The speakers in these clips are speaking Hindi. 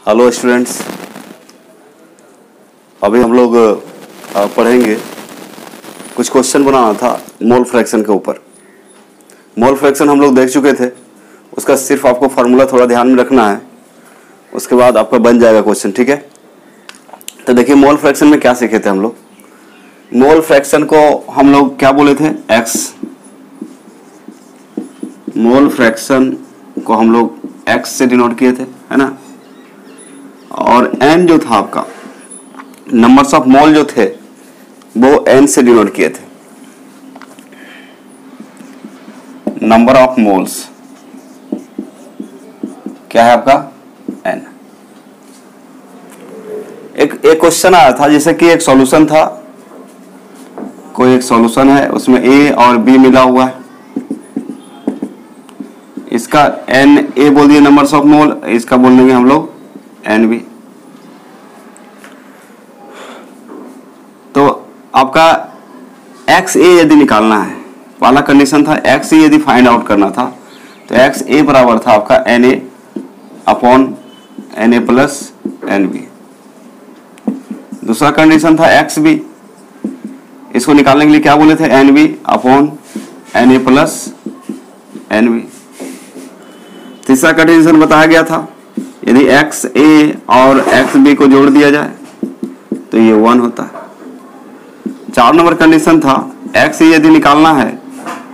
हेलो स्टूडेंट्स, अभी हम लोग पढ़ेंगे। कुछ क्वेश्चन बनाना था मोल फ्रैक्शन के ऊपर। मोल फ्रैक्शन हम लोग देख चुके थे, उसका सिर्फ आपको फार्मूला थोड़ा ध्यान में रखना है, उसके बाद आपका बन जाएगा क्वेश्चन। ठीक है, तो देखिए मोल फ्रैक्शन में क्या सीखे थे हम लोग। मोल फ्रैक्शन को हम लोग क्या बोले थे, एक्स। मोल फ्रैक्शन को हम लोग एक्स से डिनोट किए थे, है ना। और एन जो था आपका, नंबर्स ऑफ मोल जो थे वो एन से डिनोट किए थे। नंबर ऑफ मोल्स क्या है आपका, एन। एक क्वेश्चन आया था, जैसे कि एक सॉल्यूशन था, कोई एक सॉल्यूशन है, उसमें ए और बी मिला हुआ है। इसका एन ए बोल दिए नंबर्स ऑफ मोल, इसका बोल देंगे हम लोग एन बी। तो आपका एक्स ए यदि निकालना है, पहला कंडीशन था एक्स ए यदि फाइंड आउट करना था, तो एक्स ए बराबर था आपका N A upon N A plus N B. दूसरा कंडीशन था एक्स बी, इसको निकालने के लिए क्या बोले थे, N B upon N A plus N B. तीसरा कंडीशन बताया गया था, यदि एक्स ए और एक्स बी को जोड़ दिया जाए तो ये 1 होता है। 4 नंबर कंडीशन था एक्स ए यदि निकालना है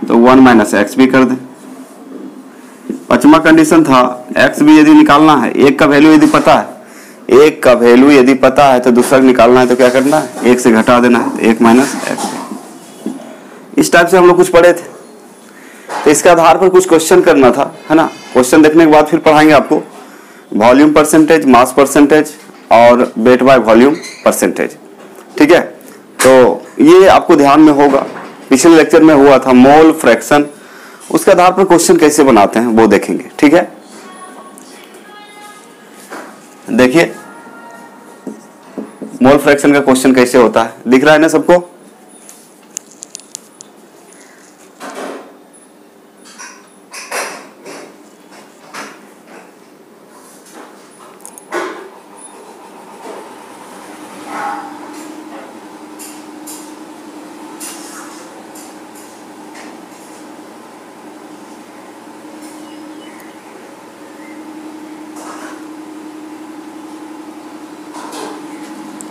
तो 1 माइनस एक्स बी कर दें। 5वां कंडीशन था एक्स बी यदि निकालना है, एक का वैल्यू यदि पता है, एक का वैल्यू यदि पता है तो दूसरा निकालना है तो क्या करना है, एक से घटा देना है, तो 1 माइनस एक्स बी। इस टाइप से हम लोग कुछ पढ़े थे, तो इसके आधार पर कुछ क्वेश्चन करना था, है ना। क्वेश्चन देखने के बाद फिर पढ़ाएंगे आपको वॉल्यूम परसेंटेज, मास परसेंटेज और वेट बाय वॉल्यूम परसेंटेज। ठीक है, तो ये आपको ध्यान में होगा। पिछले लेक्चर में हुआ था मोल फ्रैक्शन, उसके आधार पर क्वेश्चन कैसे बनाते हैं वो देखेंगे। ठीक है, देखिए मोल फ्रैक्शन का क्वेश्चन कैसे होता है, दिख रहा है ना सबको।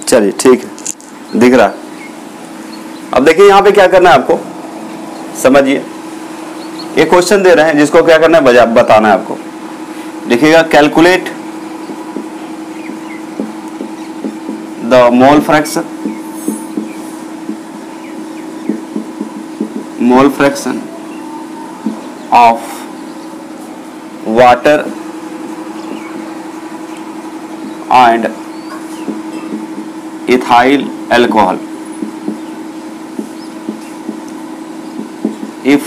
चलिए ठीक है, दिख रहा है। अब देखिए यहां पे क्या करना है आपको, समझिए। ये क्वेश्चन दे रहे हैं जिसको क्या करना है, बताना है आपको। देखिएगा, calculate the mole fraction, mole fraction of water and ethyl alcohol if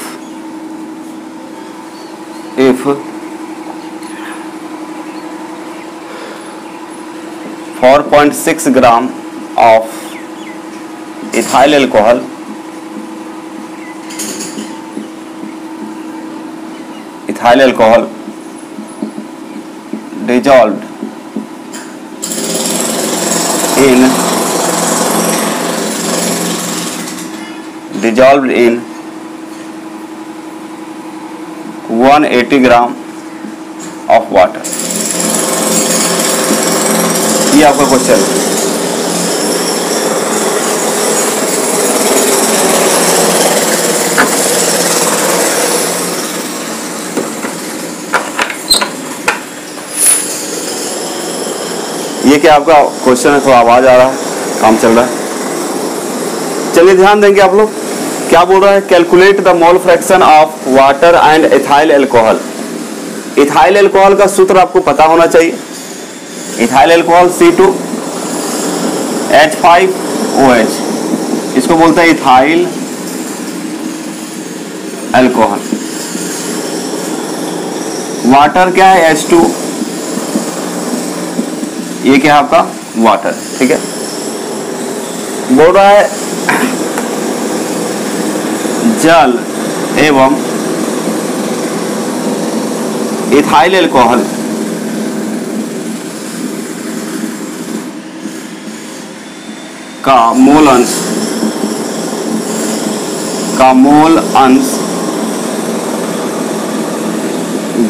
4.6 gram of ethyl alcohol dissolved in 180 gram of water। ये आपका क्वेश्चन है। ये क्या आपका क्वेश्चन है, थोड़ा आवाज आ रहा है, काम चल रहा है। चलिए ध्यान देंगे आप लोग, क्या बोल रहा है, calculate the mole fraction of water and ethyl alcohol. Ethyl alcohol का सूत्र आपको पता होना चाहिए। इथाइल अल्कोहल C2H5OH, इसको बोलते हैं इथाइल अल्कोहल। वाटर क्या है, H2, ये क्या है आपका वाटर। ठीक है, बोल रहा है जल एवं इथाइल अल्कोहल का मोल अंश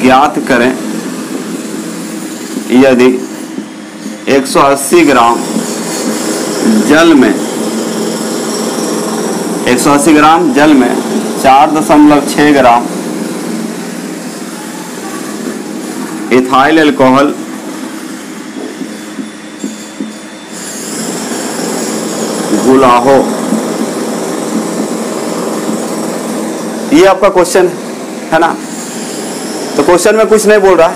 ज्ञात करें यदि 180 ग्राम जल में 4.6 ग्राम इथाइल अल्कोहल घुला हो। ये आपका क्वेश्चन है ना। तो क्वेश्चन में कुछ नहीं बोल रहा है,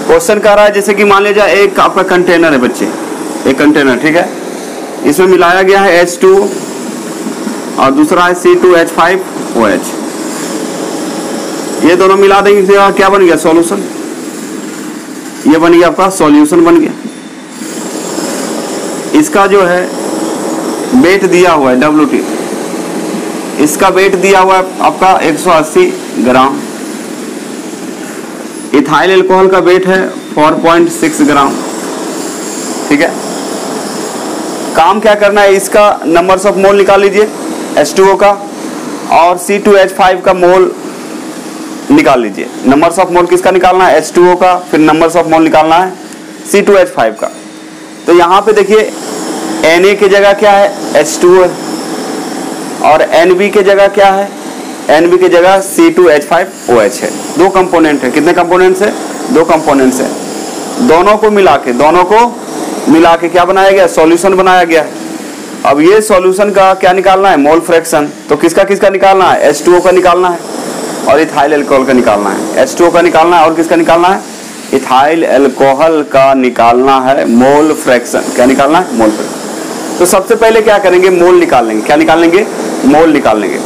क्वेश्चन कह रहा है जैसे कि मान लीजिए एक आपका कंटेनर है बच्चे, एक कंटेनर, ठीक है, इसमें मिलाया गया है H2 और दूसरा है C2H5OH। ये दोनों मिला देंगे तो क्या बन गया, सॉल्यूशन। ये बन गया आपका सॉल्यूशन बन गया। इसका जो है वेट दिया हुआ है WT, इसका वेट दिया हुआ है आपका 180 ग्राम। इथाइल अल्कोहल का वेट है 4.6 ग्राम, ठीक है। काम क्या करना है, इसका नंबर्स ऑफ मोल निकाल लीजिए H2O का, और C2H5 का मोल निकाल लीजिए। नंबर्स ऑफ मोल किसका निकालना है, H2O का, फिर नंबर्स ऑफ मोल निकालना है C2H5 का। तो यहाँ पे देखिए Na की जगह क्या है, H2O है, और Nb की जगह क्या है, Nb की जगह C2H5OH है। दो कंपोनेंट है, कितने कंपोनेंट्स है, दो कंपोनेंट्स है। दोनों को मिला के क्या बनाया गया, सॉल्यूशन बनाया गया है। अब ये सॉल्यूशन का क्या निकालना है, मोल फ्रैक्शन। तो किसका किसका निकालना है, H2O का निकालना है और इथाइल अल्कोहल का निकालना है। H2O का निकालना है और किसका निकालना है, इथाइल अल्कोहल का निकालना है मोल फ्रैक्शन। क्या निकालना है, मोल फ्रैक्शन। तो सबसे पहले क्या करेंगे, मोल निकाल लेंगे। क्या निकाल लेंगे, मोल निकाल लेंगे।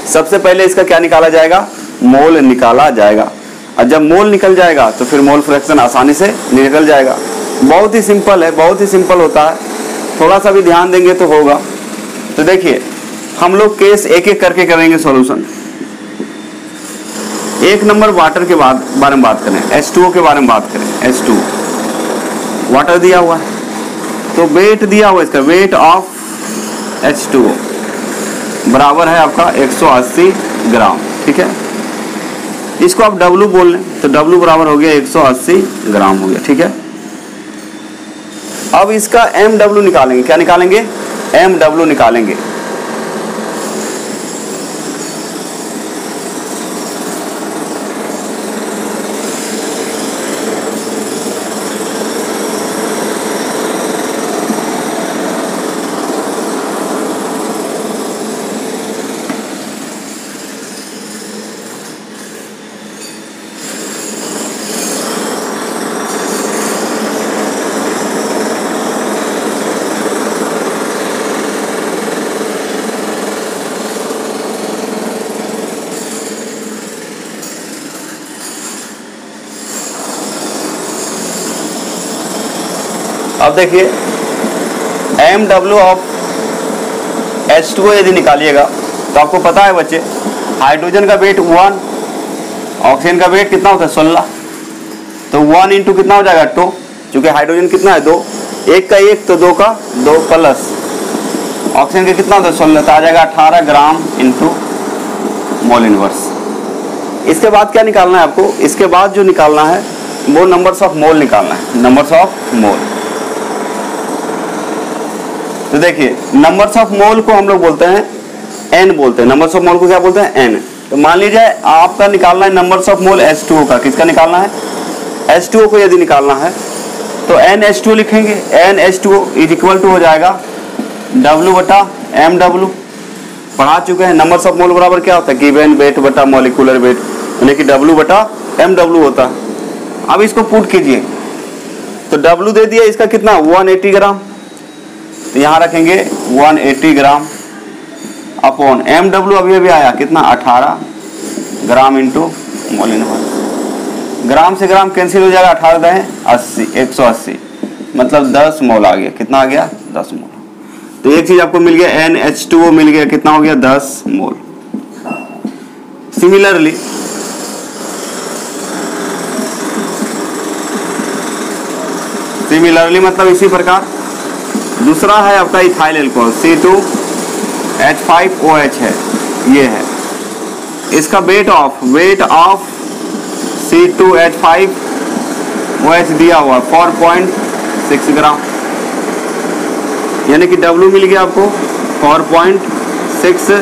सबसे पहले इसका क्या निकाला जाएगा, मोल निकाला जाएगा। और जब मोल निकल जाएगा तो फिर मोल फ्रैक्शन आसानी से निकल जाएगा। बहुत ही सिंपल है, बहुत ही सिंपल होता है। थोड़ा सा भी ध्यान देंगे तो होगा। तो देखिए हम लोग केस एक एक करके करेंगे सॉल्यूशन। एक नंबर वाटर के बारे में बात करें, H2O के बारे में बात करें। H2 वाटर दिया हुआ है, तो वेट दिया हुआ है, इसका वेट ऑफ H2O बराबर है आपका 180 ग्राम, ठीक है। इसको आप W बोल लें तो W बराबर हो गया 180 ग्राम हो गया, ठीक है। अब इसका MW निकालेंगे। क्या निकालेंगे, MW निकालेंगे। अब देखिए MW ऑफ H2O यदि निकालिएगा तो आपको पता है बच्चे, हाइड्रोजन का वेट 1, ऑक्सीजन का वेट कितना होता है 16। तो 1 इंटू कितना हो जाएगा 2, चूंकि हाइड्रोजन कितना है 2, एक का 1 तो 2 का 2 प्लस ऑक्सीजन का कितना होता है 16, तो आ जाएगा 18 ग्राम इंटू मोल इनवर्स। इसके बाद क्या निकालना है आपको, इसके बाद जो निकालना है वो नंबर्स ऑफ मोल निकालना है, नंबर्स ऑफ मोल। तो देखिए नंबर्स ऑफ मोल को हम लोग बोलते हैं N बोलते हैं, नंबर्स ऑफ मोल को क्या बोलते हैं N। तो मान लीजिए आपका निकालना है नंबर्स ऑफ मोल H2O का। किसका निकालना है, H2O को यदि निकालना है तो NH2O लिखेंगे। NH2O इज इक्वल टू हो जाएगा W बटा MW। पढ़ा चुके हैं नंबर्स ऑफ मोल बराबर क्या होता है, गिवन वेट बटा मॉलिक्यूलर वेट, यानी कि W बटा MW होता है। अब इसको पुट कीजिए तो W दे दिया इसका कितना 180 ग्राम, तो यहाँ रखेंगे 180 ग्राम अपॉन MW अभी अभी आया कितना 18 gram into mole inverse. Gram से ग्राम कैंसिल हो जाएगा, 18 दें 80, 180 मतलब 10 मोल आ गया। कितना आ गया 10 मोल। तो एक चीज आपको मिल गया NH2O मिल गया, कितना हो गया 10 मोल। सिमिलरली मतलब इसी प्रकार दूसरा है आपका इथाइल अल्कोहल C2H5OH है, ये है। इसका वेट ऑफ C2H5OH दिया हुआ 4.6 ग्राम, यानी कि W मिल गया आपको 4.6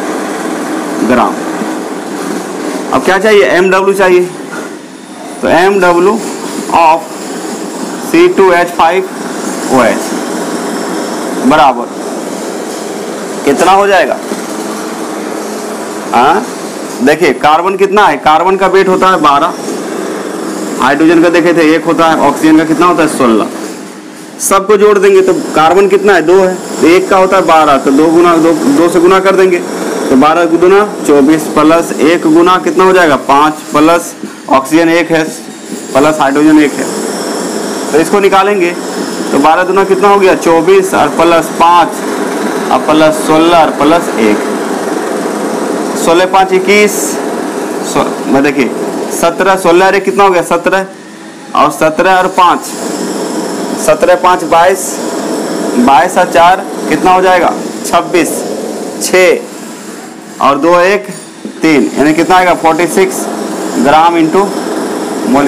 ग्राम। अब क्या चाहिए, MW चाहिए। तो MW ऑफ C2H5OH बराबर कितना हो जाएगा? हाँ देखिए, कार्बन कितना है, कार्बन का वेट होता है 12, हाइड्रोजन का देखे थे 1 होता है, ऑक्सीजन का कितना होता है 16। सबको जोड़ देंगे तो कार्बन कितना है 2 है, तो 1 का होता है 12, तो 2 से गुना कर देंगे, तो 12 गुना 24 प्लस 1 गुना कितना हो जाएगा 5, प्लस ऑक्सीजन 1 है प्लस हाइड्रोजन 1 है, तो इसको निकालेंगे तो 12 दुना कितना हो गया 24 और प्लस 5 और प्लस 16 और प्लस 1, 16 5 21, मैं देखिए 17, 16 अरे कितना हो गया 17 और 17 और 5, 17 5 22, 22 और 4 कितना हो जाएगा 26, 6 और 2 1 3, यानी कितना आएगा 46 ग्राम इंटू मोल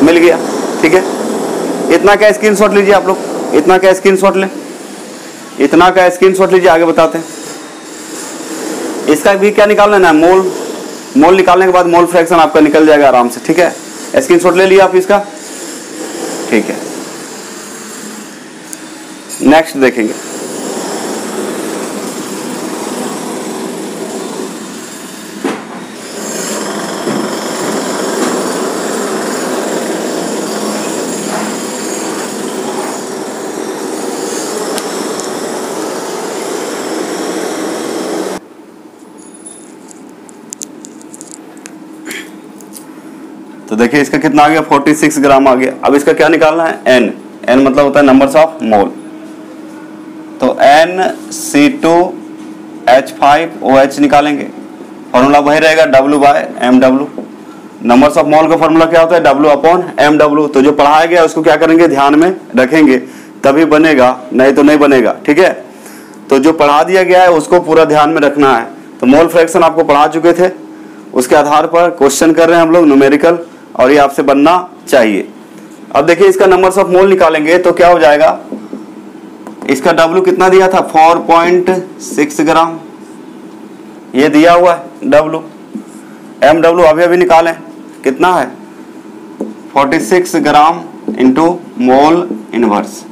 मिल गया। ठीक है, इतना का स्क्रीनशॉट लीजिए आप लोग, इतना का स्क्रीनशॉट लें, इतना का स्क्रीनशॉट लीजिए, आगे बताते हैं। इसका भी क्या निकालना है, मोल निकालने के बाद मोल फ्रैक्शन आपका निकल जाएगा आराम से। ठीक है, स्क्रीनशॉट ले लिया आप इसका। ठीक है, नेक्स्ट देखेंगे। तो देखिए इसका कितना आ गया 46 ग्राम आ गया। अब इसका क्या निकालना है, n मतलब होता है नंबर्स ऑफ मोल। तो NC2H5OH निकालेंगे, फॉर्मूला वही रहेगा W/MW। नंबर्स ऑफ मोल का फॉर्मूला क्या होता है W/MW। तो जो पढ़ाया गया उसको क्या करेंगे, ध्यान में रखेंगे, तभी बनेगा, नहीं तो नहीं बनेगा। ठीक है, तो जो पढ़ा दिया गया है उसको पूरा ध्यान में रखना है। तो मोल फ्रैक्शन आपको पढ़ा चुके थे, उसके आधार पर क्वेश्चन कर रहे हैं हम लोग न्यूमेरिकल, और ये आपसे बनना चाहिए। अब देखिए इसका नंबर्स ऑफ मोल निकालेंगे तो क्या हो जाएगा, इसका W कितना दिया था 4.6 ग्राम, ये दिया हुआ है W। MW अभी निकालें, कितना है 46 ग्राम इंटू मोल इनवर्स।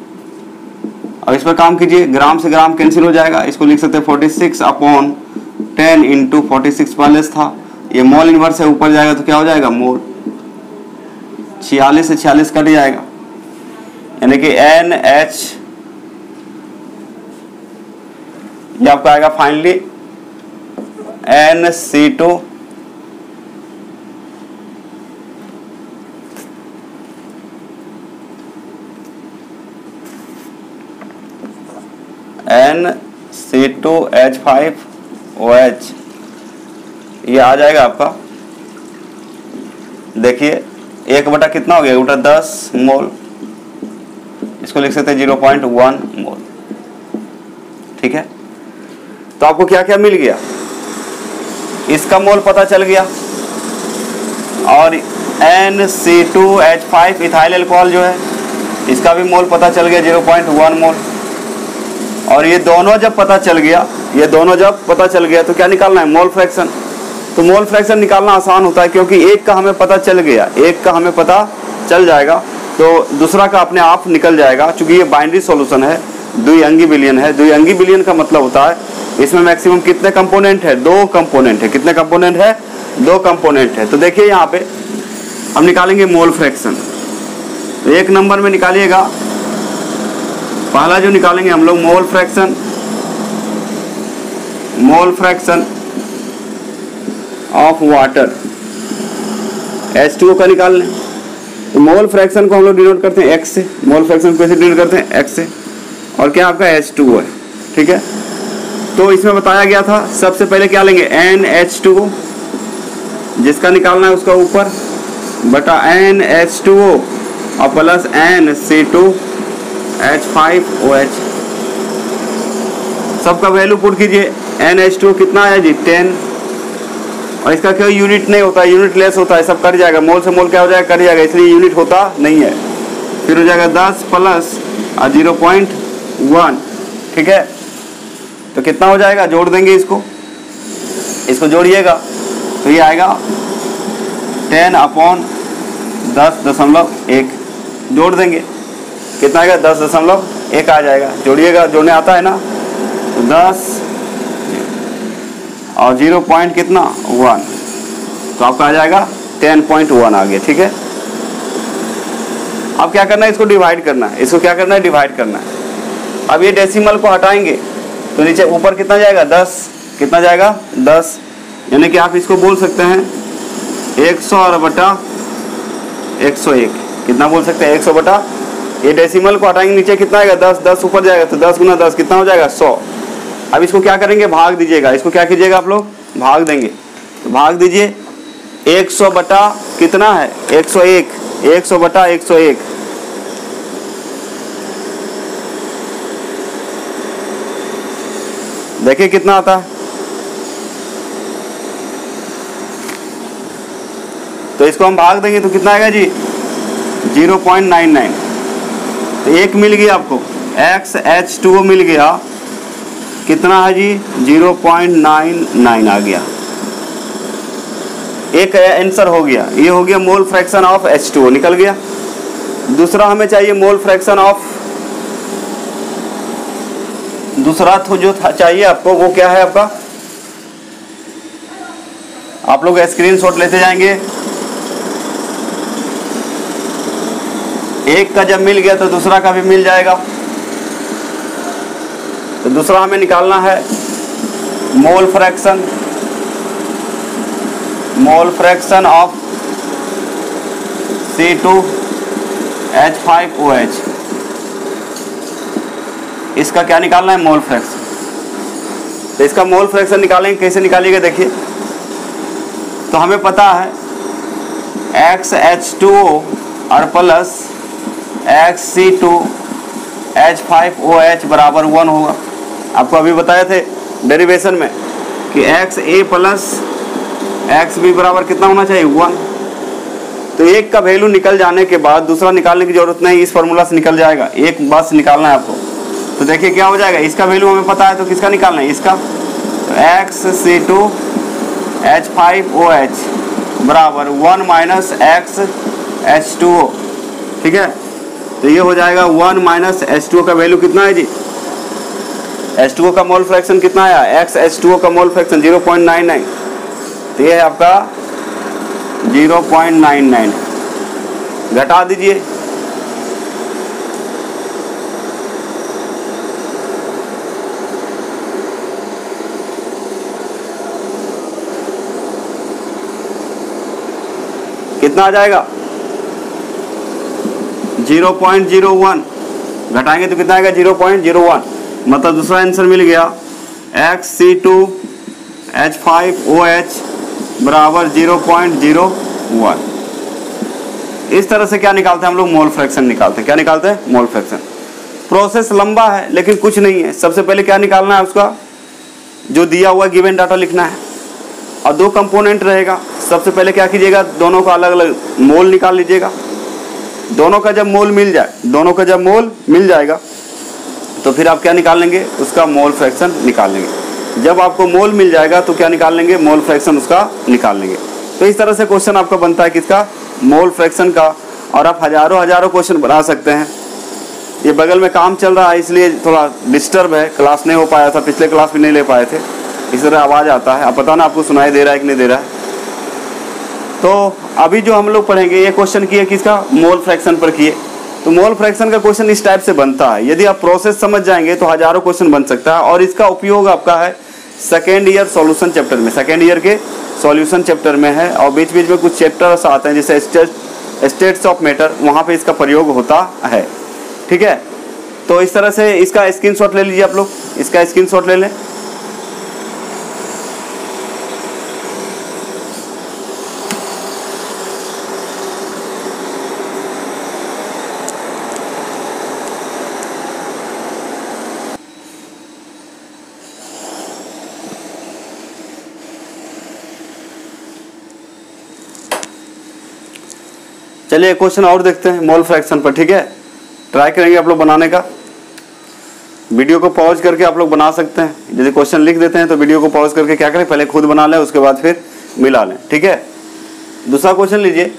अब इस पर काम कीजिए, ग्राम से ग्राम कैंसिल हो जाएगा, इसको लिख सकते हैं 46/10 इंटू 46 पहले था, ये मोल इनवर्स है, ऊपर जाएगा तो क्या हो जाएगा मोल, 46 से 46 कट जाएगा, यानी कि NH ये आपका आएगा फाइनली NC2 NC2H5OH, ये आ जाएगा आपका। देखिए 1 बटा कितना हो गया, 1 बटा 10 मोल, इसको लिख सकते हैं 0.1 मोल। ठीक है, तो आपको क्या क्या मिल गया, इसका मोल पता चल गया, और NC2H5 इथाइल अल्कोहल जो है इसका भी मोल पता चल गया 0.1 मोल। और ये दोनों जब पता चल गया, तो क्या निकालना है, मोल फ्रैक्शन। तो मोल फ्रैक्शन निकालना आसान होता है, क्योंकि एक का हमें पता चल गया, एक का हमें पता चल जाएगा तो दूसरा का अपने आप निकल जाएगा। चूंकि ये बाइनरी सॉल्यूशन है, द्विअंगी विलयन है। द्विअंगी विलयन का मतलब होता है इसमें मैक्सिमम कितने कंपोनेंट है, 2 कंपोनेंट है। कितने कंपोनेंट है, 2 कंपोनेंट है। तो देखिए यहाँ पे हम निकालेंगे मोल फ्रैक्शन। तो 1 नंबर में निकालिएगा, पहला जो निकालेंगे हम लोग mole fraction of water, H2O का निकाल लें। तो मोल फ्रैक्शन को हम लोग डिनोट करते हैं X से, मोल फ्रैक्शन को कैसे डिनोट करते हैं X से, और क्या आपका H2O है। ठीक है, तो इसमें बताया गया था सबसे पहले क्या लेंगे, NH2O, जिसका निकालना है उसका ऊपर बटा NH2O और प्लस NC2 H5OH, सबका वैल्यू पुट कीजिए। NH2 कितना है जी 10, और इसका क्यों यूनिट नहीं होता है, यूनिट लेस होता है, सब कट जाएगा, मोल से मोल क्या हो जाएगा, कट जाएगा, इसलिए यूनिट होता नहीं है। फिर हो जाएगा 10 प्लस 0.1, ठीक है। तो कितना हो जाएगा, जोड़ देंगे इसको जोड़िएगा तो ये आएगा 10/10.1, जोड़ देंगे कितना आएगा 10.1 आ जाएगा। जोड़िएगा, जोड़ने आता है ना, तो 10 और 0 पॉइंट कितना 1, तो आपका आ जाएगा 10.1 आ गया, ठीक है। अब क्या करना है, इसको डिवाइड करना है, इसको क्या करना है, डिवाइड करना है। अब ये डेसिमल को हटाएंगे तो नीचे ऊपर कितना जाएगा 10, कितना जाएगा 10, यानी कि आप इसको बोल सकते हैं 100/101, कितना बोल सकते हैं 100 ये डेसिमल को हटाएंगे नीचे कितना आएगा 10, 10 ऊपर जाएगा तो 10 × 10 कितना हो जाएगा 100। अब इसको क्या करेंगे, भाग दीजिएगा, इसको क्या कीजिएगा आप लोग, भाग देंगे, तो भाग दीजिए 100 कितना है 101, 100/101, देखिए कितना आता है। तो इसको हम भाग देंगे तो कितना आएगा जी 0.99, तो एक मिल गया आपको, XH2O मिल गया, कितना है जी 0.99 आ गया, एक आंसर हो गया। ये हो गया मोल फ्रैक्शन ऑफ H2O, निकल गया। दूसरा हमें चाहिए मोल फ्रैक्शन ऑफ, दूसरा तो जो चाहिए आपको वो क्या है आपका, आप लोग स्क्रीनशॉट लेते जाएंगे। एक का जब मिल गया तो दूसरा का भी मिल जाएगा। तो दूसरा हमें निकालना है मोल फ्रैक्शन ऑफ C2H5OH, इसका क्या निकालना है, मोल फ्रैक्शन। तो इसका मोल फ्रैक्शन निकालेंगे, कैसे निकालिएगा देखिए। तो हमें पता है XH2O और प्लस XC2H5OH बराबर 1 होगा। आपको अभी बताए थे डेरिवेशन में कि XA प्लस XB बराबर कितना होना चाहिए 1। तो एक का वैल्यू निकल जाने के बाद दूसरा निकालने की जरूरत नहीं, इस फॉर्मूला से निकल जाएगा, एक बस निकालना है आपको। तो देखिए क्या हो जाएगा, इसका वैल्यू हमें पता है तो किसका निकालना है, इसका। तो XC2H5OH बराबर 1 माइनस XH2O, ठीक है। तो ये हो जाएगा 1 माइनस H2O का वैल्यू कितना है जी, H2O का मोल फ्रैक्शन कितना आया, XH2O का मोल फ्रैक्शन 0.99, तो ये है आपका 0.99, घटा दीजिए। कितना आ जाएगा 0.01, घटाएंगे तो कितना आएगा 0.01, मतलब दूसरा आंसर मिल गया XC2H5OH बराबर 0.01। इस तरह से क्या निकालते हैं हम लोग, मोल फ्रैक्शन निकालते हैं। क्या निकालते हैं, मोल फ्रैक्शन। प्रोसेस लंबा है लेकिन कुछ नहीं है। सबसे पहले क्या निकालना है, उसका जो दिया हुआ गिवन डाटा लिखना है, और दो कंपोनेंट रहेगा। सबसे पहले क्या कीजिएगा, दोनों का अलग अलग मोल निकाल लीजिएगा। दोनों का जब मोल मिल जाएगा तो फिर आप क्या निकाल लेंगे, उसका मोल फ्रैक्शन निकाल लेंगे। जब आपको मोल मिल जाएगा तो क्या निकाल लेंगे, मोल फ्रैक्शन उसका निकाल लेंगे। तो इस तरह से क्वेश्चन आपका बनता है किसका, मोल फ्रैक्शन का। और आप हजारों क्वेश्चन बना सकते हैं। ये बगल में काम चल रहा है इसलिए थोड़ा डिस्टर्ब है, क्लास नहीं हो पाया था, पिछले क्लास भी नहीं ले पाए थे, इस तरह आवाज़ आता है। आप पता ना आपको सुनाई दे रहा है कि नहीं दे रहा है। तो अभी जो हम लोग पढ़ेंगे ये क्वेश्चन किए किसका, मोल फ्रैक्शन पर किए। तो मोल फ्रैक्शन का क्वेश्चन इस टाइप से बनता है। यदि आप प्रोसेस समझ जाएंगे तो हजारों क्वेश्चन बन सकता है। और इसका उपयोग आपका है सेकेंड ईयर सॉल्यूशन चैप्टर में, सेकेंड ईयर के सॉल्यूशन चैप्टर में है। और बीच बीच में कुछ चैप्टर्स आते हैं जैसे स्टेट्स ऑफ मैटर, वहाँ पे इसका प्रयोग होता है। ठीक है, तो इस तरह से इसका स्क्रीनशॉट ले लीजिए आप लोग, इसका स्क्रीनशॉट ले लें। चलिए एक क्वेश्चन और देखते हैं मोल फ्रैक्शन पर, ठीक है। ट्राई करेंगे आप लोग बनाने का। वीडियो को पॉज करके आप लोग बना सकते हैं। यदि क्वेश्चन लिख देते हैं तो वीडियो को पॉज करके क्या करें, पहले खुद बना लें, उसके बाद फिर मिला लें, ठीक है। दूसरा क्वेश्चन लीजिए।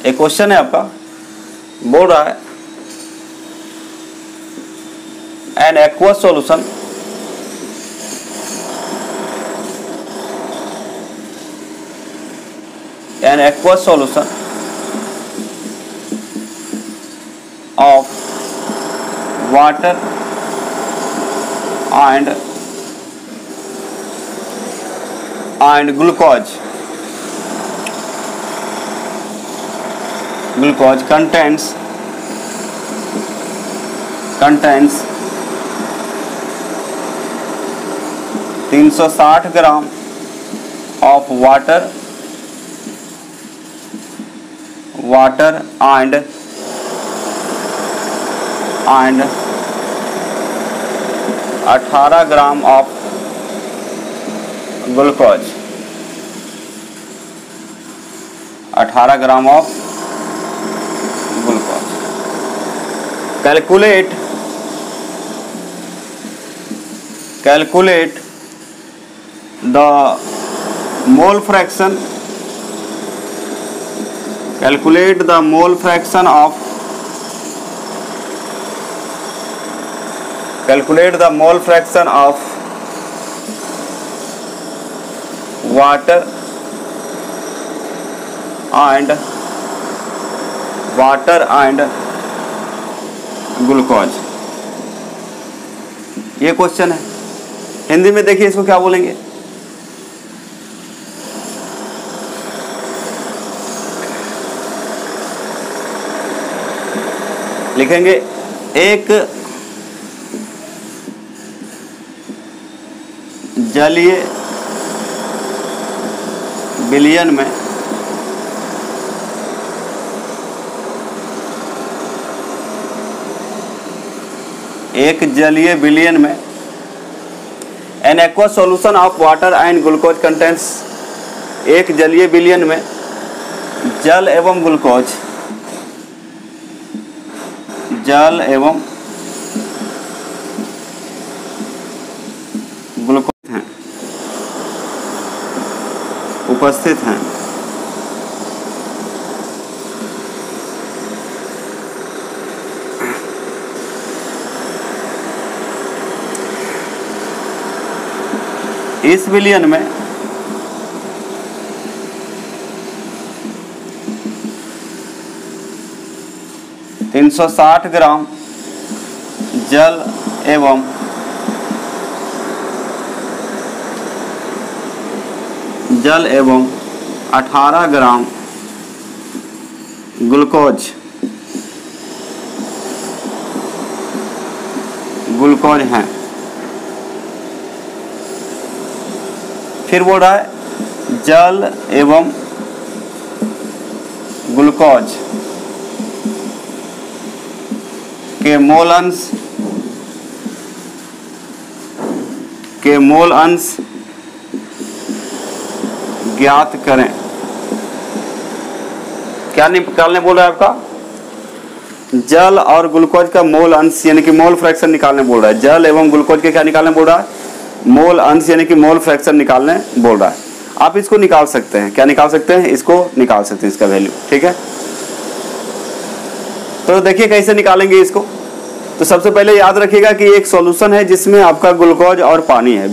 एक क्वेश्चन है आपका, बोल रहा है an aqueous solution of water and glucose contains 360 gram of water and 18 gram of glucose, 18 gram of glucose. Calculate the mole fraction of water and glucose. ये क्वेश्चन है। हिंदी में देखिए इसको क्या बोलेंगे। लिखेंगे एक जलीय विलयन में an aqueous solution of water and glucose contents, एक जलीय विलयन में जल एवं ग्लूकोज हैं, उपस्थित हैं। इस विलयन में तीन 360 ग्राम जल एवं 18 ग्राम ग्लूकोज हैं। फिर बोल रहा है जल एवं ग्लूकोज के मोल अंश ज्ञात करें। क्या निकालने बोल रहा है आपका? जल और ग्लूकोज का मोल अंश यानी कि मोल फ्रैक्शन निकालने बोल रहा है। जल एवं ग्लूकोज के क्या निकालने बोल रहा है? मोल अंश यानी कि मोल फ्रैक्शन निकालने बोल रहा है। आप इसको निकाल सकते हैं। क्या निकाल सकते हैं? इसको निकाल सकते हैं, इसका वैल्यू, ठीक है। तो देखिए कैसे निकालेंगे इसको। तो सबसे पहले याद रखिएगा कि एक सॉल्यूशन है जिसमें आपका ग्लूकोज और पानी है,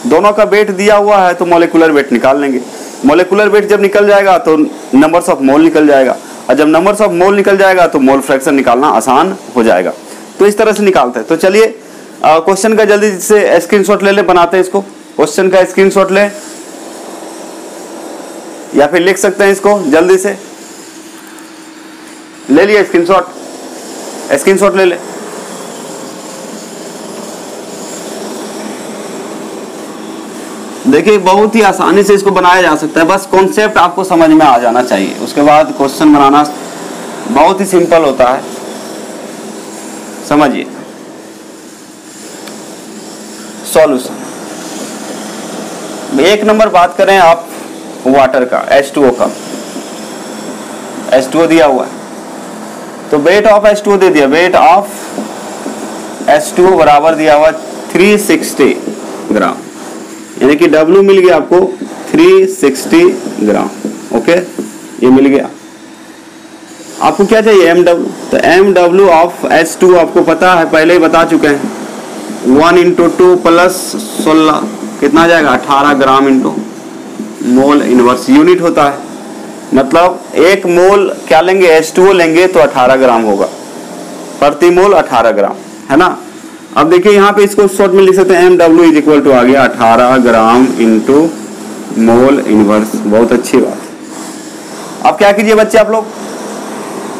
दोनों का वेट दिया हुआ है, तो मॉलिक्यूलर वेट निकाल लेंगे। मॉलिक्यूलर वेट जब निकल जाएगा तो नंबर्स ऑफ मोल निकल जाएगा, और जब नंबर्स ऑफ मोल निकल जाएगा तो मोल फ्रैक्शन निकालना आसान हो जाएगा। तो इस तरह से निकालते हैं। तो चलिए क्वेश्चन का जल्दी से स्क्रीनशॉट ले ले, बनाते हैं इसको। क्वेश्चन का स्क्रीनशॉट ले या फिर लिख सकते हैं इसको, जल्दी से ले लिया स्क्रीनशॉट ले ले। देखिए बहुत ही आसानी से इसको बनाया जा सकता है, बस कॉन्सेप्ट आपको समझ में आ जाना चाहिए। उसके बाद क्वेश्चन बनाना बहुत ही सिंपल होता है, समझिए। सॉल्यूशन एक नंबर बात करें आप वाटर का, H2O का, H2O दिया हुआ है, तो वेट ऑफ H2O दे दिया, वेट ऑफ H2O बराबर दिया हुआ 360 ग्राम, यानी कि W मिल गया आपको 360 ग्राम। ओके, ये मिल गया। आपको क्या चाहिए, MW, तो MW ऑफ H2O आपको पता है, पहले ही बता चुके हैं, 1 × 2 + 16 कितना आ जाएगा, 18 gram into mole inverse unit होता है, मतलब एक मोल क्या लेंगे, H2O लेंगे तो 18 ग्राम होगा, प्रति मोल 18 ग्राम, है ना। अब देखिए यहाँ पे इसको शॉर्ट में लिख सकते हैं, MW = आ गया 18 ग्राम इंटू मोल इनवर्स। बहुत अच्छी बात। अब क्या कीजिए बच्चे, आप लोग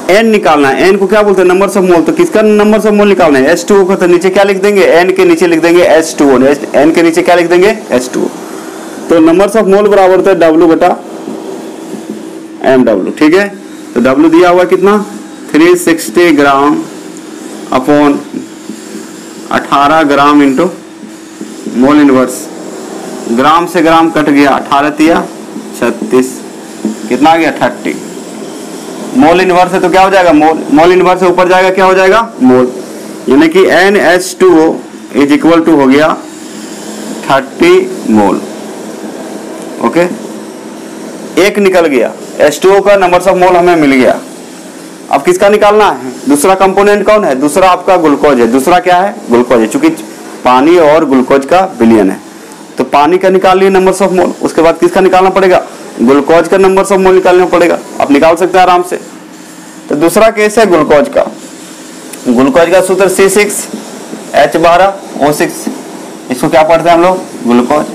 N निकालना है, N को क्या बोलते हैं, नंबर्स ऑफ मोल। तो किसका नंबर्स ऑफ मोल निकालना है, H2O का, तो नीचे क्या लिख देंगे, N के नीचे लिख देंगे H2O, N के नीचे क्या लिख देंगे, H2O। तो नंबर्स ऑफ मोल बराबर होता है W/MW, ठीक है। तो W दिया हुआ कितना, 360 gram upon 18 gram into mole inverse, gram से ग्राम कट गया, 18 × 36 कितना आ गया, 30। मोल इनवर्स है तो क्या हो जाएगा, मोल इनवर्स से ऊपर जाएगा, क्या हो जाएगा, मोल, यानी कि NH2O = हो गया 30 मोल। ओके, एक निकल गया, H2O का नंबर्स ऑफ मोल हमें मिल गया। अब किसका निकालना है, दूसरा कंपोनेंट कौन है, दूसरा आपका ग्लूकोज है। दूसरा क्या है, ग्लूकोज है, चूंकि पानी और ग्लूकोज का विलयन है, तो पानी का निकाल लिए नंबर्स ऑफ मोल, उसके बाद किसका निकालना पड़ेगा, ग्लूकोज का नंबर्स ऑफ मोल निकालना पड़ेगा। आप निकाल सकते हैं आराम से। तो दूसरा केस है ग्लूकोज का। ग्लूकोज का सूत्र C6H12O6, इसको क्या पढ़ते हैं हम लोग, ग्लूकोज।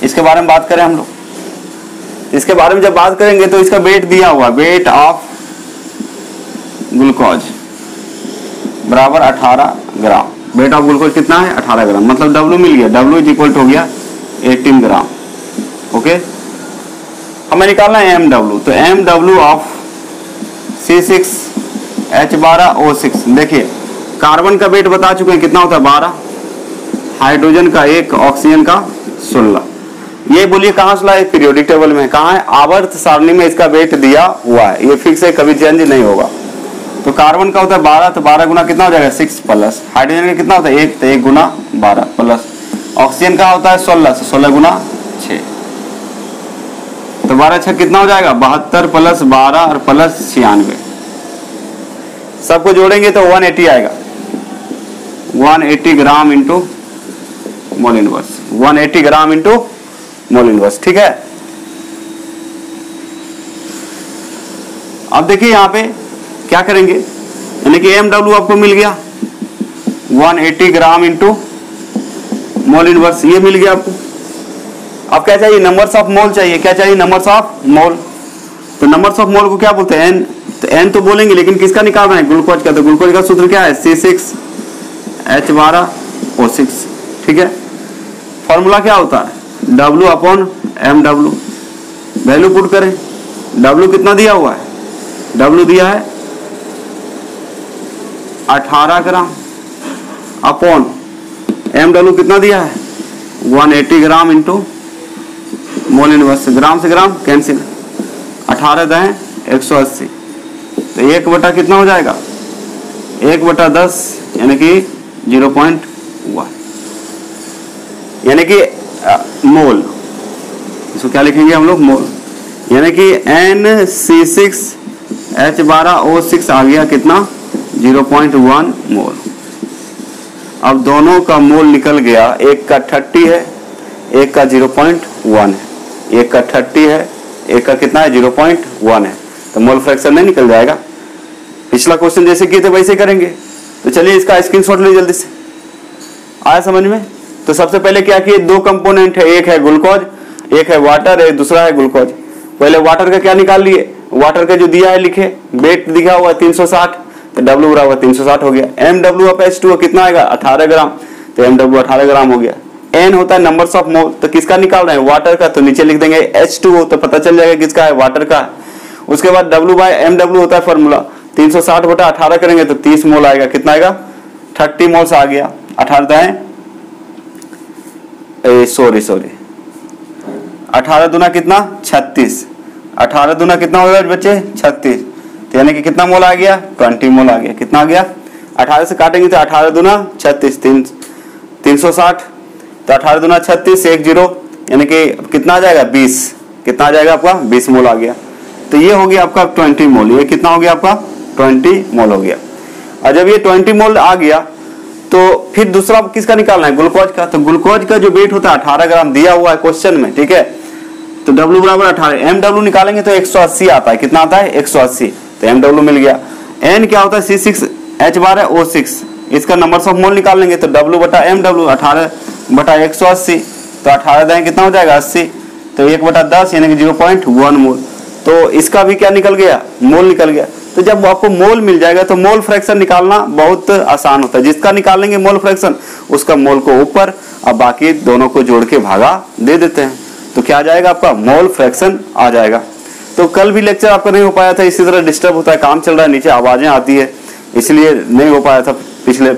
इसके बारे में बात करें हम लोग, इसके बारे में जब बात करेंगे तो इसका वेट दिया हुआ, वेट ऑफ ग्लूकोज बराबर 18 ग्राम। वेट ऑफ ग्लूकोज कितना है, 18 ग्राम, मतलब W मिल गया, W = हो गया 18 ग्राम। ओके, हमें निकालना है MW, तो MW ऑफ C6H12O6, देखिए कार्बन का वेट बता चुके हैं कितना होता है, 12, हाइड्रोजन का 1, ऑक्सीजन का 16। ये बोलिए कहाँ से लाए, पीरियोडिक टेबल में, कहाँ है, आवर्त सारणी में इसका वेट दिया हुआ है, ये फिक्स है, कभी चेंज नहीं होगा। तो कार्बन का होता है 12, तो 12 गुना कितना हो जाएगा, 6 प्लस, हाइड्रोजन का कितना होता है 1, तो 1 गुना 12 प्लस, ऑक्सीजन का होता है 16, तो 16 गुना 6, तो 12 6 कितना हो जाएगा, 72 + 12 और प्लस 96, सबको जोड़ेंगे तो 180 आएगा, 180 ग्राम इंटू मोल इनवर्स, 180 ग्राम इंटू मोल इनवर्स, ठीक है। अब देखिए यहाँ पे क्या करेंगे, यानी कि MW आपको मिल गया 180 ग्राम इंटू मोल इनवर्स, ये मिल गया आपको। अब क्या चाहिए, नंबर्स ऑफ मोल चाहिए, क्या चाहिए, नंबर्स ऑफ मोल। तो नंबर्स ऑफ मोल को क्या बोलते हैं, N, तो N तो बोलेंगे, लेकिन किसका निकालना है, ग्लूकोज का। तो ग्लूकोज का सूत्र क्या है, C6H12O6, ठीक है। फॉर्मूला क्या होता है, W/MW, वैल्यू पुट करें, W कितना दिया हुआ है, W दिया है 18 ग्राम अपॉन MW कितना दिया है, 180 ग्राम इंटू मोल इनवर्स, ग्राम से ग्राम कैंसिल, 18 × 180, तो 1 कितना हो जाएगा, 1/10, यानी कि 0.1, यानी कि मोल, इसको क्या लिखेंगे हम लोग, मोल, यानी कि NC6H12O6 आ गया कितना, 0.1 मोल। अब दोनों का मोल निकल गया, एक का 30 है, एक का 0.1 है, एक का 30 है, एक का कितना है, 0.1 है, तो मोल फ्रैक्शन नहीं निकल जाएगा। पिछला क्वेश्चन जैसे किए थे वैसे करेंगे। तो चलिए इसका स्क्रीनशॉट ले जल्दी से, आया समझ में। तो सबसे पहले क्या किए, दो कंपोनेंट है, एक है ग्लूकोज, एक है वाटर, एक दूसरा है ग्लूकोज। पहले वाटर का क्या निकाल लिए, वाटर का जो दिया है लिखे, वेट दिखा हुआ 360, तो W बराबर 360 हो गया। MW/H2O कितना आएगा, 18 ग्राम, तो MW 18 ग्राम हो गया। N होता है नंबर्स ऑफ मोल, तो किसका निकाल रहे हैं, वाटर का, तो नीचे लिख देंगे H2O, तो पता चल जाएगा किसका है, वाटर का। उसके बाद W/MW होता है फॉर्मूला, 360/18 करेंगे तो 30 मोल आएगा, कितना आएगा, 30 मोल्स आ गया। 18 सॉरी 18 दूना कितना 36, 18 दूना कितना होगा बच्चे 36, तो यानी कि कितना मोल आ गया 20 मोल आ गया। कितना आ गया 18 से काटेंगे तो 18 दूना 36 360, तो 18 दूना 36 1 0 यानी कि कितना आ जाएगा 20, कितना आ जाएगा आपका 20 मोल आ गया। तो ये हो गया आपका 20 मोल, ये कितना हो गया आपका 20 मोल हो गया। और जब ये 20 मोल आ गया तो फिर दूसरा किसका निकालना है ग्लूकोज का। तो ग्लूकोज का जो वेट होता है 18 ग्राम दिया हुआ है क्वेश्चन में, ठीक है। तो W बराबर 18, MW निकालेंगे तो 180 आता है। कितना आता है 180, तो MW मिल गया। N क्या होता है C6H12O6, इसका नंबर ऑफ मोल निकाल लेंगे तो W बटा MW 18 बटा 180, तो 18 दें कितना हो जाएगा 80, तो 1 बटा 10 यानी कि 0.1 मोल। तो इसका भी क्या निकल गया मोल निकल गया। तो जब आपको मोल मिल जाएगा तो मोल फ्रैक्शन निकालना बहुत आसान होता है। जिसका निकालेंगे मोल फ्रैक्शन उसका मोल को ऊपर और बाकी दोनों को जोड़ के भागा दे देते हैं, तो क्या आ जाएगा आपका मोल फ्रैक्शन आ जाएगा। तो कल भी लेक्चर आपका नहीं हो पाया था, इसी तरह डिस्टर्ब होता है, काम चल रहा है, नीचे आवाजें आती है, इसलिए नहीं हो पाया था पिछले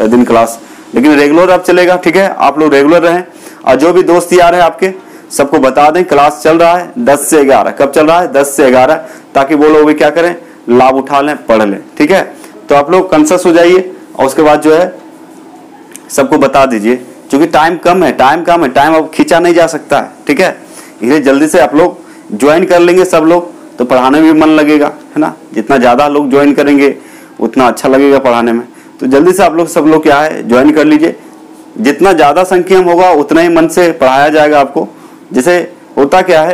दिन क्लास। लेकिन रेगुलर अब चलेगा, ठीक है। आप लोग रेगुलर रहें और जो भी दोस्त यार है आपके सबको बता दें क्लास चल रहा है 10 से 11। कब चल रहा है 10 से 11, ताकि वो लोग भी क्या करें लाभ उठा लें, पढ़ लें, ठीक है। तो आप लोग कॉन्शियस हो जाइए और उसके बाद जो है सबको बता दीजिए, क्योंकि टाइम कम है, टाइम अब खींचा नहीं जा सकता है, ठीक है। इसलिए जल्दी से आप लोग ज्वाइन कर लेंगे सब लोग, तो पढ़ाने में भी मन लगेगा, है ना। जितना ज़्यादा लोग ज्वाइन करेंगे उतना अच्छा लगेगा पढ़ाने में। तो जल्दी से आप लोग सब लोग क्या है ज्वाइन कर लीजिए। जितना ज़्यादा संख्या में होगा उतना ही मन से पढ़ाया जाएगा आपको। जैसे होता क्या है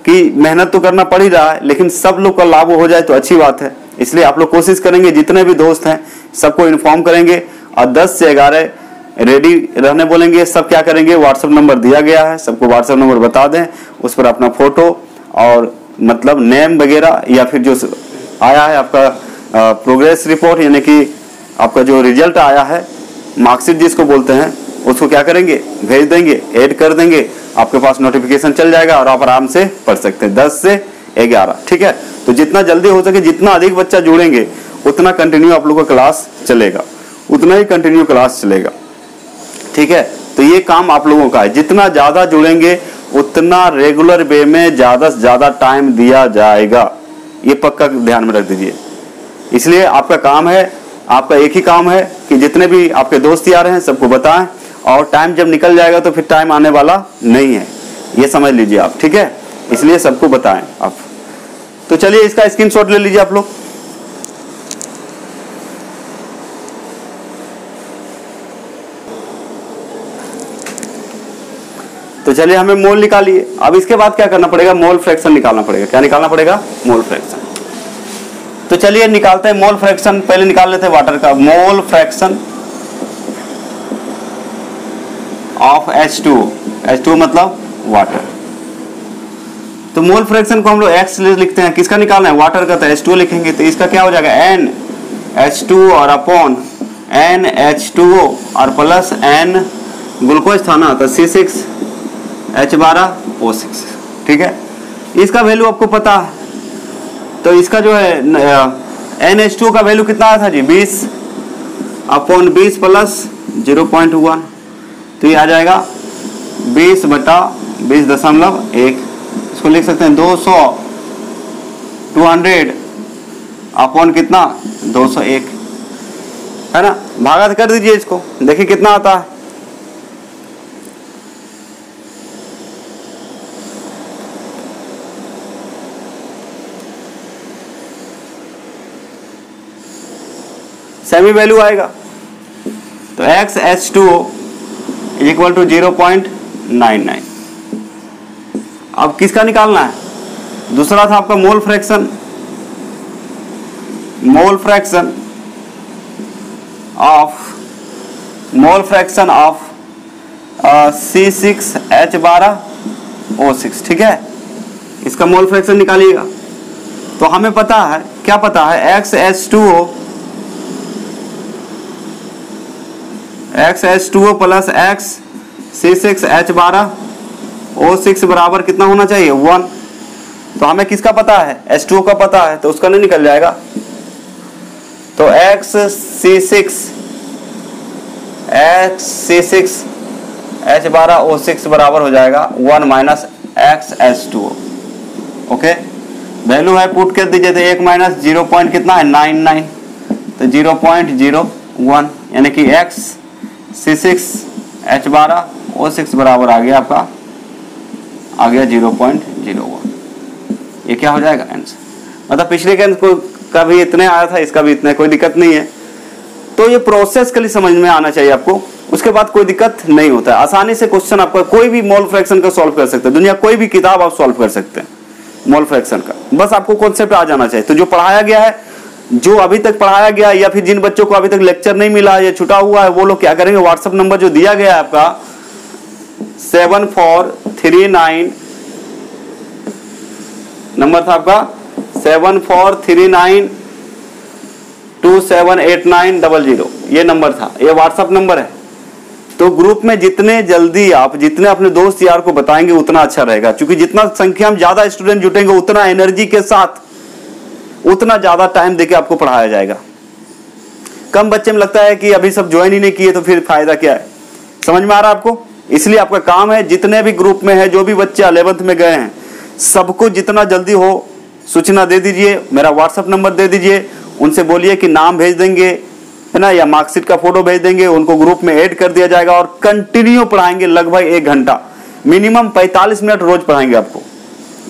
कि मेहनत तो करना पड़ ही रहा है, लेकिन सब लोग का लाभ हो जाए तो अच्छी बात है। इसलिए आप लोग कोशिश करेंगे, जितने भी दोस्त हैं सबको इन्फॉर्म करेंगे और 10 से 11 रेडी रहने बोलेंगे। सब क्या करेंगे व्हाट्सएप नंबर दिया गया है, सबको व्हाट्सएप नंबर बता दें, उस पर अपना फोटो और मतलब नेम वगैरह या फिर जो आया है आपका प्रोग्रेस रिपोर्ट यानी कि आपका जो रिजल्ट आया है मार्कशीट जिसको बोलते हैं, उसको क्या करेंगे भेज देंगे, ऐड कर देंगे, आपके पास नोटिफिकेशन चल जाएगा और आप आराम से पढ़ सकते हैं 10 से 11, ठीक है। तो जितना जल्दी हो सके, जितना अधिक बच्चा जुड़ेंगे उतना कंटिन्यू आप लोगों का क्लास चलेगा, उतना ही कंटिन्यू क्लास चलेगा, ठीक है। तो ये काम आप लोगों का है, जितना ज्यादा जुड़ेंगे उतना रेगुलर वे में ज्यादा से ज्यादा टाइम दिया जाएगा, ये पक्का ध्यान में रख दीजिए। इसलिए आपका काम है, आपका एक ही काम है कि जितने भी आपके दोस्त यार हैं सबको बताएं, और टाइम जब निकल जाएगा तो फिर टाइम आने वाला नहीं है, ये समझ लीजिए आप, ठीक है। इसलिए सबको बताएं आप। तो चलिए इसका स्क्रीनशॉट ले लीजिए आप लोग। तो चलिए हमें मोल निकालिए। अब इसके बाद क्या करना पड़ेगा मोल फ्रैक्शन निकालना पड़ेगा। क्या निकालना पड़ेगा मोल फ्रैक्शन। तो चलिए निकालते हैं मोल फ्रैक्शन। पहले निकाल लेते हैं वाटर का mole fraction of H2O। H2O मतलब वाटर। तो मोल फ्रैक्शन को हम लोग X लिखते हैं, किसका निकालना है वाटर का, तो H2O लिखेंगे। तो इसका क्या हो जाएगा NH2 और अपॉन NH2O और प्लस N ग्लूकोज था ना, तो C6H12O6, ठीक है। इसका वैल्यू आपको पता है, तो इसका जो है NH2 का वैल्यू कितना आया था जी 20 अपॉन 20 प्लस 0.1, तो ये आ जाएगा 20 बटा 20.1। इसको लिख सकते हैं 200 अपॉन कितना 201, है ना। भागा कर दीजिए इसको, देखिए कितना आता है। सेमी वैल्यू आएगा, तो XH2O इक्वल टू 0.99। अब किसका निकालना है, दूसरा था आपका मोल फ्रैक्शन ऑफ C6H12O6, ठीक है। इसका मोल फ्रैक्शन निकालिएगा। तो हमें पता है, क्या पता है, XH2O प्लस X C6H12O6 बराबर कितना होना चाहिए 1। तो हमें किसका पता है H2O का पता है, तो उसका नहीं निकल जाएगा। तो XC6H12O6 बराबर हो जाएगा 1 माइनस XH2O। ओके, वैल्यू है पुट कर दीजिए, तो 1 माइनस 0 पॉइंट कितना है 99, तो 0.01 यानी कि XC6H12O6 बराबर आ गया आपका, आ गया 0.01। ये क्या हो जाएगा आंसर। मतलब पिछले के का भी इतने आया था, इसका भी इतने, कोई दिक्कत नहीं है। तो ये प्रोसेस के लिए समझ में आना चाहिए आपको, उसके बाद कोई दिक्कत नहीं होता है। आसानी से क्वेश्चन आपका कोई भी मोल फ्रैक्शन का सॉल्व कर सकते हैं, दुनिया कोई भी किताब आप सॉल्व कर सकते हैं मोल फ्रैक्शन का, बस आपको कॉन्सेप्ट आ जाना चाहिए। तो जो पढ़ाया गया है, जो अभी तक पढ़ाया गया है, या फिर जिन बच्चों को अभी तक लेक्चर नहीं मिला या छुटा हुआ है, वो लोग क्या करेंगे, व्हाट्सएप नंबर जो दिया गया है आपका 7439 नंबर था आपका 7439278900, ये नंबर था, ये व्हाट्सएप नंबर है। तो ग्रुप में जितने जल्दी आप जितने अपने दोस्त यार को बताएंगे उतना अच्छा रहेगा, क्योंकि जितना संख्या में ज्यादा स्टूडेंट जुटेंगे उतना एनर्जी के साथ उतना ज्यादा टाइम देके आपको पढ़ाया जाएगा। कम बच्चे में लगता है कि अभी सब ज्वाइन ही नहीं किए तो फिर फायदा क्या है। समझ में आ रहा है आपको। इसलिए आपका काम है, जितने भी ग्रुप में है, जो भी बच्चे 11th में गए हैं, सबको जितना जल्दी हो सूचना दे दीजिए, मेरा व्हाट्सएप नंबर दे दीजिए, उनसे बोलिए कि नाम भेज देंगे, है ना, या मार्कशीट का फोटो भेज देंगे, उनको ग्रुप में ऐड कर दिया जाएगा और कंटिन्यू पढ़ाएंगे लगभग 1 घंटा, मिनिमम 45 मिनट रोज पढ़ाएंगे आपको,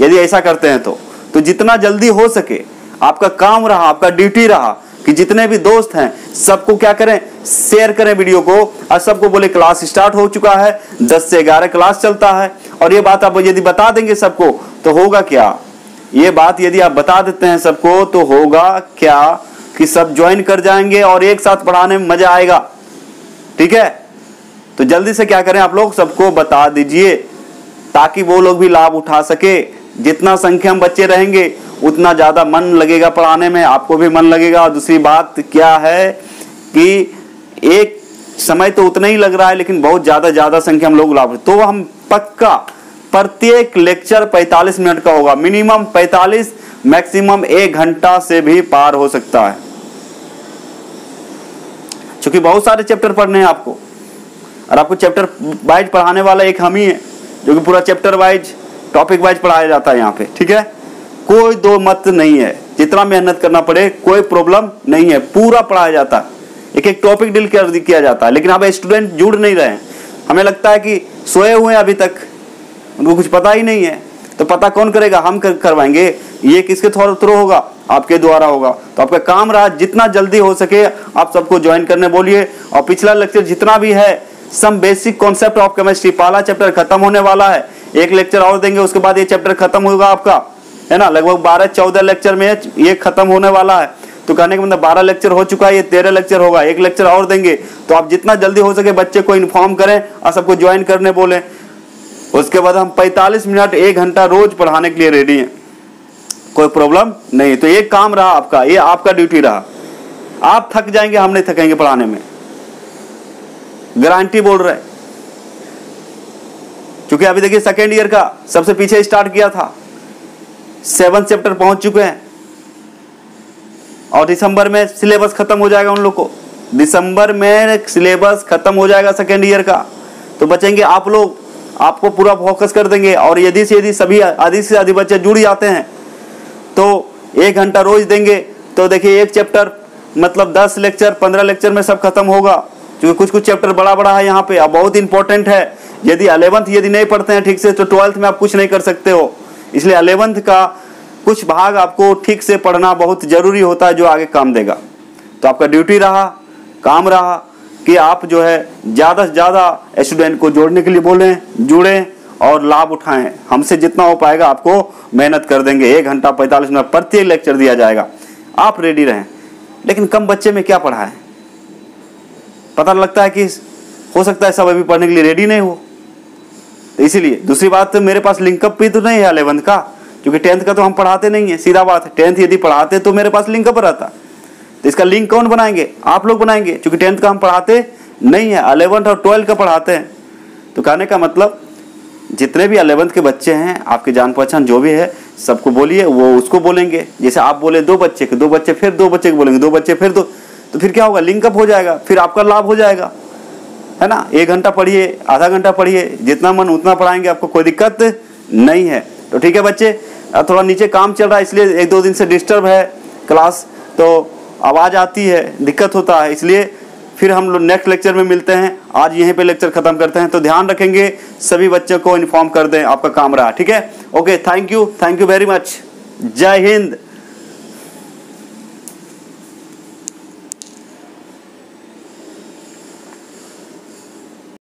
यदि ऐसा करते हैं तो जितना जल्दी हो सके आपका काम रहा, आपका ड्यूटी रहा कि जितने भी दोस्त हैं सबको क्या करें, शेयर करें वीडियो को, और सबको बोले क्लास स्टार्ट हो चुका है, 10 से 11 क्लास चलता है। और ये बात आप यदि बता देंगे सबको तो होगा क्या, ये बात यदि आप बता देते हैं सबको तो होगा क्या कि सब ज्वाइन कर जाएंगे और एक साथ पढ़ाने में मजा आएगा। ठीक है, तो जल्दी से क्या करें, आप लोग सबको बता दीजिए ताकि वो लोग भी लाभ उठा सके। जितना संख्या में बच्चे रहेंगे उतना ज्यादा मन लगेगा पढ़ाने में, आपको भी मन लगेगा। और दूसरी बात क्या है कि एक समय तो उतना ही लग रहा है, लेकिन बहुत ज्यादा संख्या में लोग लाभ, तो हम पक्का प्रत्येक लेक्चर 45 मिनट का होगा, मिनिमम 45, मैक्सिमम 1 घंटा से भी पार हो सकता है, क्योंकि बहुत सारे चैप्टर पढ़ने हैं आपको, और आपको चैप्टर वाइज पढ़ाने वाला एक हम ही है, जो कि पूरा चैप्टर वाइज टॉपिक वाइज पढ़ाया जाता है यहाँ पे। ठीक है, कोई दो मत नहीं है, जितना मेहनत करना पड़े कोई प्रॉब्लम नहीं है, पूरा पढ़ाया जाता है, एक एक टॉपिक डील किया जाता है। लेकिन अब स्टूडेंट जुड़ नहीं रहे हैं, हमें लगता है कि सोए हुए हैं अभी तक, उनको कुछ पता ही नहीं है। तो पता कौन करेगा, हम करवाएंगे। ये किसके थ्रू होगा, आपके द्वारा होगा। तो आपका काम रहा जितना जल्दी हो सके आप सबको ज्वाइन करने बोलिए। और पिछला लेक्चर जितना भी है, some basic concept of chemistry, पहला चैप्टर खत्म होने वाला है, एक लेक्चर और देंगे, उसके बाद ये चैप्टर खत्म होगा आपका, है ना, लगभग 12-14 लेक्चर में ये खत्म होने वाला है। तो कहने का मतलब 12 लेक्चर हो चुका है, ये 13 लेक्चर होगा, एक लेक्चर और देंगे। तो आप जितना जल्दी हो सके बच्चे को इन्फॉर्म करें और सबको ज्वाइन करने बोले। उसके बाद हम 45 मिनट 1 घंटा रोज पढ़ाने के लिए रेडी हैं, कोई प्रॉब्लम नहीं। तो ये काम रहा आपका, ये आपका ड्यूटी रहा। आप थक जाएंगे, हम नहीं थकेंगे पढ़ाने में, गारंटी बोल रहे। क्योंकि अभी देखिए सेकेंड ईयर का सबसे पीछे स्टार्ट किया था, 7 चैप्टर पहुंच चुके हैं, और दिसंबर में सिलेबस खत्म हो जाएगा उन लोग को, दिसंबर में सिलेबस खत्म हो जाएगा सेकेंड ईयर का। तो बचेंगे आप लोग, आपको पूरा फोकस कर देंगे। और यदि सभी आधी से अधिक बच्चे जुड़ जाते हैं तो 1 घंटा रोज देंगे। तो देखिए एक चैप्टर मतलब 10 लेक्चर 15 लेक्चर में सब खत्म होगा, क्योंकि कुछ चैप्टर बड़ा है यहाँ पे, अब बहुत इंपॉर्टेंट है। यदि 11th यदि नहीं पढ़ते हैं ठीक से तो 12th में आप कुछ नहीं कर सकते हो। इसलिए 11th का कुछ भाग आपको ठीक से पढ़ना बहुत जरूरी होता है, जो आगे काम देगा। तो आपका ड्यूटी रहा, काम रहा कि आप जो है ज़्यादा से ज़्यादा स्टूडेंट को जोड़ने के लिए बोलें, जुड़ें और लाभ उठाएं। हमसे जितना हो पाएगा आपको मेहनत कर देंगे। 1 घंटा 45 मिनट प्रत्येक लेक्चर दिया जाएगा, आप रेडी रहें। लेकिन कम बच्चे में क्या पढ़ा है, पता लगता है कि हो सकता है सब अभी पढ़ने के लिए रेडी नहीं हो। तो इसीलिए दूसरी बात, मेरे पास लिंकअप भी तो नहीं है 11th का, क्योंकि 10th का तो हम पढ़ाते नहीं है, सीधा बात है। 10th यदि पढ़ाते तो मेरे पास लिंकअप रहता। तो इसका लिंक कौन बनाएंगे, आप लोग बनाएंगे, क्योंकि 10th का हम पढ़ाते नहीं है, 11th और 12th का पढ़ाते हैं। तो कहने का मतलब जितने भी 11th के बच्चे हैं, आपके जान पहचान जो भी है, सबको बोलिए, वो उसको बोलेंगे। जैसे आप बोले 2 बच्चे के, 2 बच्चे फिर 2 बच्चे को बोलेंगे, 2 बच्चे फिर 2, तो फिर क्या होगा, लिंकअप हो जाएगा, फिर आपका लाभ हो जाएगा, है ना। 1 घंटा पढ़िए, आधा घंटा पढ़िए, जितना मन उतना पढ़ाएंगे, आपको कोई दिक्कत नहीं है। तो ठीक है बच्चे, थोड़ा नीचे काम चल रहा है इसलिए 1-2 दिन से डिस्टर्ब है क्लास, तो आवाज़ आती है, दिक्कत होता है, इसलिए फिर हम लोग नेक्स्ट लेक्चर में मिलते हैं। आज यहीं पे लेक्चर खत्म करते हैं। तो ध्यान रखेंगे, सभी बच्चों को इन्फॉर्म कर दें, आपका काम रहा। ठीक है, okay, thank you very much. जय हिंद।